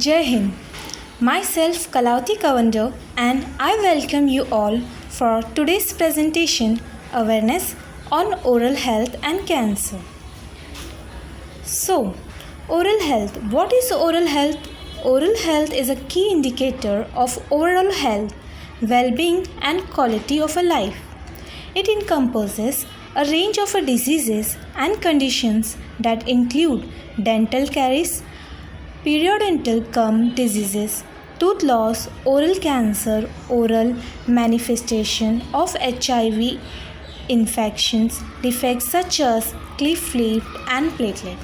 Jai Hind. Myself Kalauti Kavander and I welcome you all for today's presentation Awareness on Oral Health and Cancer. So, oral health. What is oral health? Oral health is a key indicator of overall health, well-being and quality of a life. It encompasses a range of diseases and conditions that include dental caries, periodontal gum diseases, tooth loss, oral cancer, oral manifestation of HIV infections, defects such as cleft lip and platelet.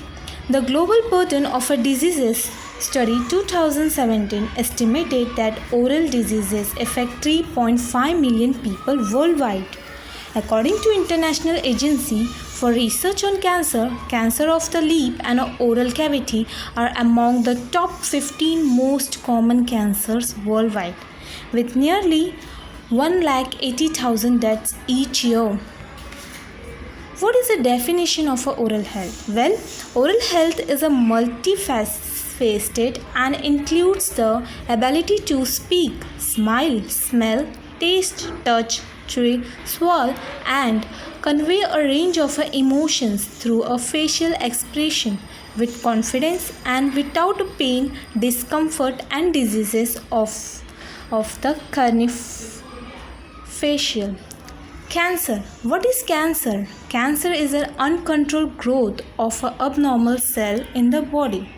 The global burden of a diseases study 2017 estimated that oral diseases affect 3.5 million people worldwide. According to International Agency for Research on Cancer, cancer of the lip and oral cavity are among the top 15 most common cancers worldwide, with nearly 180,000 deaths each year. What is the definition of oral health? Well, oral health is a multifaceted and includes the ability to speak, smile, smell, taste, touch, chew, swallow, and convey a range of emotions through a facial expression with confidence and without pain, discomfort, and diseases of the craniofacial. Cancer. What is cancer? Cancer is an uncontrolled growth of an abnormal cell in the body.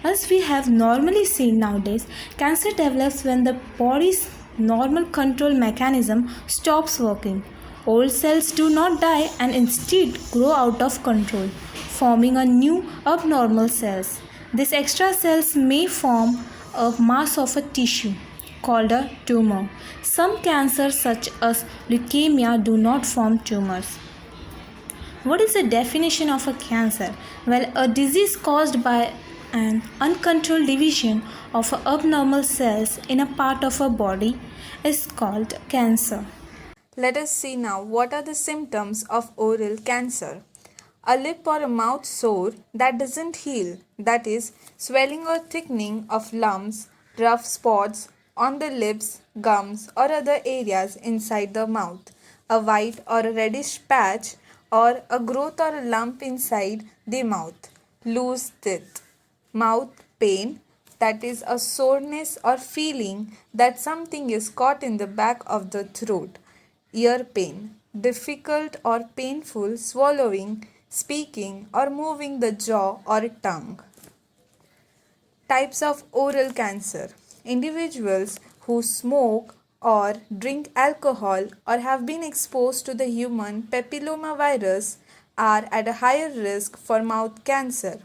As we have normally seen nowadays, cancer develops when the body's normal control mechanism stops working. Old cells do not die and instead grow out of control, forming a new abnormal cells. These extra cells may form a mass of a tissue called a tumor. Some cancers such as leukemia do not form tumors. What is the definition of a cancer? Well, a disease caused by an uncontrolled division of abnormal cells in a part of a body is called cancer. Let us see now what are the symptoms of oral cancer. A lip or a mouth sore that doesn't heal, that is, swelling or thickening of lumps, rough spots on the lips, gums, or other areas inside the mouth. A white or a reddish patch or a growth or a lump inside the mouth. Loose teeth. Mouth pain, that is a soreness or feeling that something is caught in the back of the throat. Ear pain, difficult or painful swallowing, speaking, or moving the jaw or tongue. Types of oral cancer. Individuals who smoke or drink alcohol or have been exposed to the human papillomavirus are at a higher risk for mouth cancer.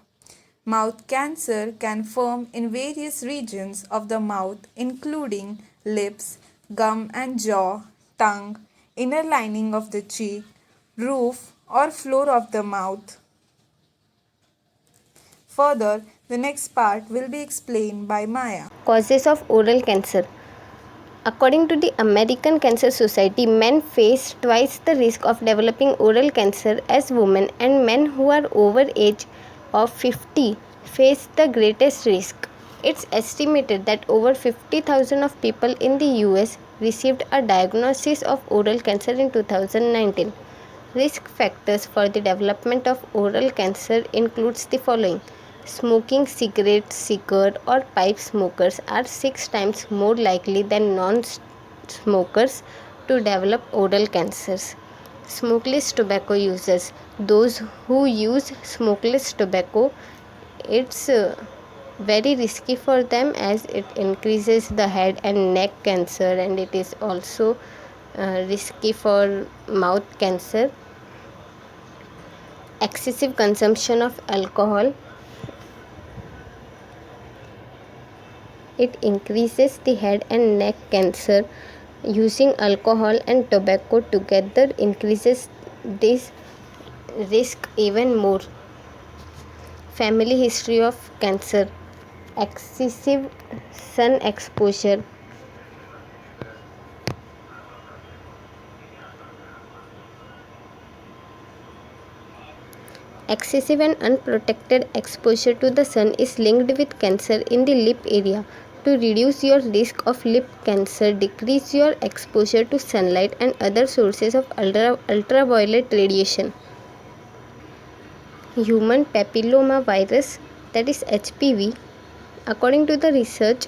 Mouth cancer can form in various regions of the mouth, including lips, gum and jaw, tongue, inner lining of the cheek, roof or floor of the mouth. Further, the next part will be explained by Maya. Causes of oral cancer. According to the American Cancer Society, men face twice the risk of developing oral cancer as women, and men who are over age of 50 face the greatest risk. It's estimated that over 50,000 of people in the US received a diagnosis of oral cancer in 2019. Risk factors for the development of oral cancer includes the following. Smoking cigarettes, cigar or pipe smokers are 6 times more likely than non-smokers to develop oral cancers. Smokeless tobacco users. Those who use smokeless tobacco, it's very risky for them as it increases the head and neck cancer, and it is also risky for mouth cancer. Excessive consumption of alcohol, it increases the head and neck cancer. Using alcohol and tobacco together increases this risk even more. Family history of cancer. Excessive sun exposure, Excessive and unprotected exposure to the sun is linked with cancer in the lip area. To reduce your risk of lip cancer, decrease your exposure to sunlight and other sources of ultraviolet radiation. Human papilloma virus, that is HPV. According to the research,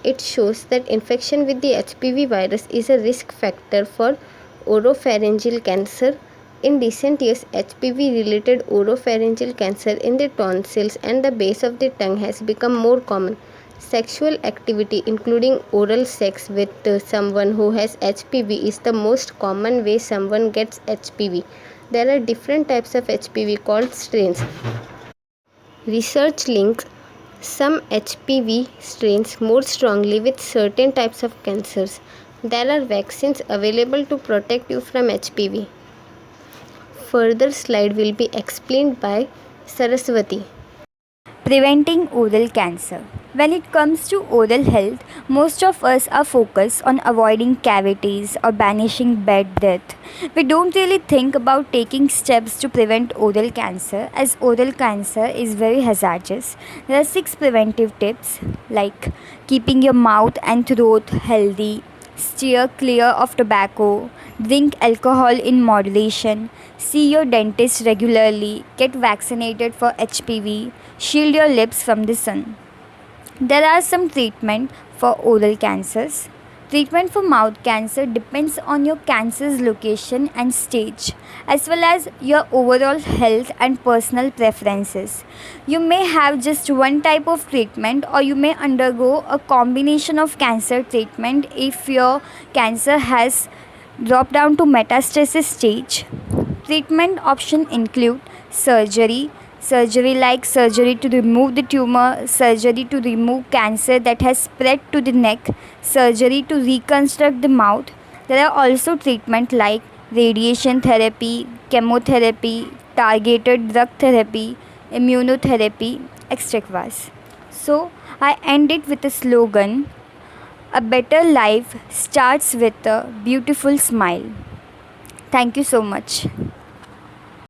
it shows that infection with the HPV virus is a risk factor for oropharyngeal cancer. In recent years, HPV-related oropharyngeal cancer in the tonsils and the base of the tongue has become more common. Sexual activity, including oral sex with someone who has HPV, is the most common way someone gets HPV. There are different types of HPV called strains. Research links some HPV strains more strongly with certain types of cancers. There are vaccines available to protect you from HPV. Further slide will be explained by Saraswati. Preventing oral cancer. When it comes to oral health, most of us are focused on avoiding cavities or banishing bed death. We don't really think about taking steps to prevent oral cancer, as oral cancer is very hazardous. There are 6 preventive tips like keeping your mouth and throat healthy, steer clear of tobacco, drink alcohol in moderation, see your dentist regularly, get vaccinated for HPV, shield your lips from the sun. There are some treatment for oral cancers. Treatment for mouth cancer depends on your cancer's location and stage, as well as your overall health and personal preferences. You may have just one type of treatment, or you may undergo a combination of cancer treatment if your cancer has dropped down to metastasis stage. Treatment options include surgery like surgery to remove the tumor, surgery to remove cancer that has spread to the neck, surgery to reconstruct the mouth. There are also treatments like radiation therapy, chemotherapy, targeted drug therapy, immunotherapy, etc. So, I end it with a slogan: a better life starts with a beautiful smile. Thank you so much.